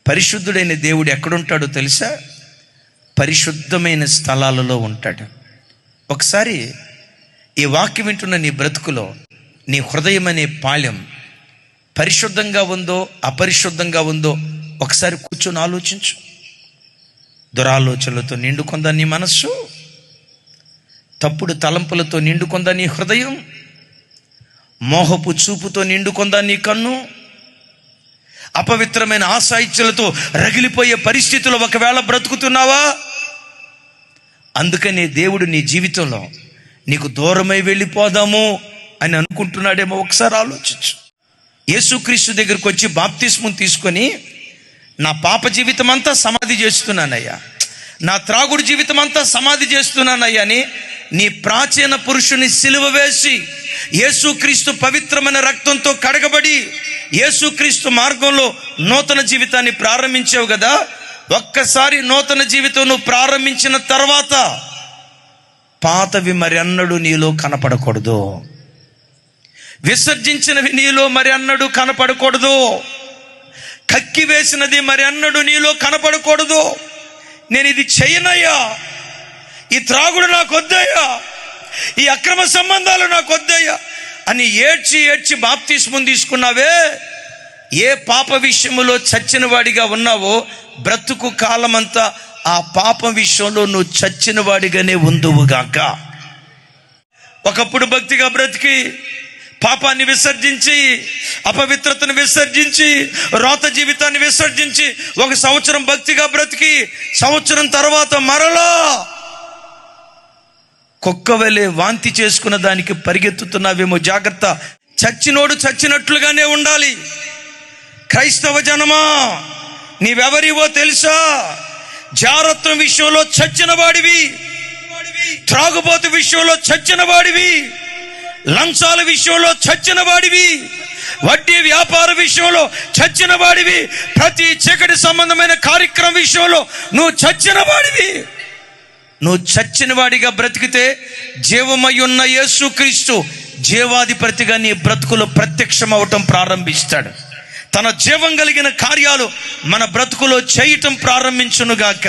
పరిశుద్ధుడైన దేవుడు ఎక్కడుంటాడో తెలుసా? పరిశుద్ధమైన స్థలాలలో ఉంటాడు. ఒకసారి ఈ వాక్యం వింటున్న నీ బ్రతుకులో నీ హృదయం అనే పాళ్యం పరిశుద్ధంగా ఉందో అపరిశుద్ధంగా ఉందో ఒకసారి కూర్చొని ఆలోచించు. దురాలోచనలతో నిండుకొందా నీ మనస్సు? తప్పుడు తలంపులతో నిండుకొందా నీ హృదయం? మోహపు చూపుతో నిండుకొందా నీ కన్ను? అపవిత్రమైన ఆశాయిత్యాలతో రగిలిపోయే పరిస్థితులు ఒకవేళ బ్రతుకుతున్నావా? అందుకనే దేవుడు నీ జీవితంలో నీకు దూరమై వెళ్ళిపోదాము అని అనుకుంటున్నాడేమో. ఒకసారి ఆలోచించు. యేసుక్రీస్తు దగ్గరికి వచ్చి బాప్తిస్మం తీసుకొని, నా పాప జీవితం అంతా సమాధి చేస్తున్నానయ్యా, నా త్రాగుడు జీవితం అంతా సమాధి చేస్తున్నానయ్యా అని నీ ప్రాచీన పురుషుని సిలువ వేసి యేసుక్రీస్తు పవిత్రమైన రక్తంతో కడగబడి యేసుక్రీస్తు మార్గంలో నూతన జీవితాన్ని ప్రారంభించావు కదా. ఒక్కసారి నూతన జీవితం నువ్వు ప్రారంభించిన తర్వాత పాతవి మరి అన్నడు నీలో కనపడకూడదు. విసర్జించినవి నీలో మరి అన్నడు కనపడకూడదు. కక్కి వేసినది మరి అన్నడు నీలో కనపడకూడదు. నేను ఇది చెయ్యనయ్యా, ఈ త్రాగుడు నాకు వద్దయ్యా, ఈ అక్రమ సంబంధాలు నాకు వద్దయ్యా అని ఏడ్చి ఏడ్చి బాప్తిస్మం తీసుకున్నావే, ఏ పాప విషయములో చచ్చిన వాడిగా ఉన్నావో బ్రతుకు కాలమంతా ఆ పాప విషయంలో నువ్వు చచ్చిన వాడిగానే ఉందువుగాక. ఒకప్పుడు భక్తిగా బ్రతికి పాపాన్ని విసర్జించి, అపవిత్రతను విసర్జించి, రోత జీవితాన్ని విసర్జించి 1 సంవత్సరం భక్తిగా బ్రతికి సంవత్సరం తర్వాత మరలా కుక్క వలె వాంతి చేసుకున్న దానికి పరిగెత్తుతున్నావేమో. జాగ్రత్త. చచ్చినోడు చచ్చినట్లుగానే ఉండాలి. క్రైస్తవ జనమా, నీవెవరివో తెలుసా? జారత్వం విషయంలో చచ్చిన వాడివి, త్రాగుబోతు విషయంలో చచ్చిన వాడివి, లంచాల విషయంలో చచ్చిన వాడివి, వడ్డీ వ్యాపార విషయంలో చచ్చిన వాడివి, ప్రతి చీకటి సంబంధమైన కార్యక్రమం విషయంలో నువ్వు చచ్చిన వాడివి. నువ్వు చచ్చిన వాడిగా బ్రతికితే జీవమై ఉన్న యేసుక్రీస్తు జీవాధిపతిగా నీ బ్రతుకులో ప్రత్యక్షం అవటం ప్రారంభిస్తాడు. తన జీవం కలిగిన కార్యాలు మన బ్రతుకులో చేయటం ప్రారంభించునుగాక.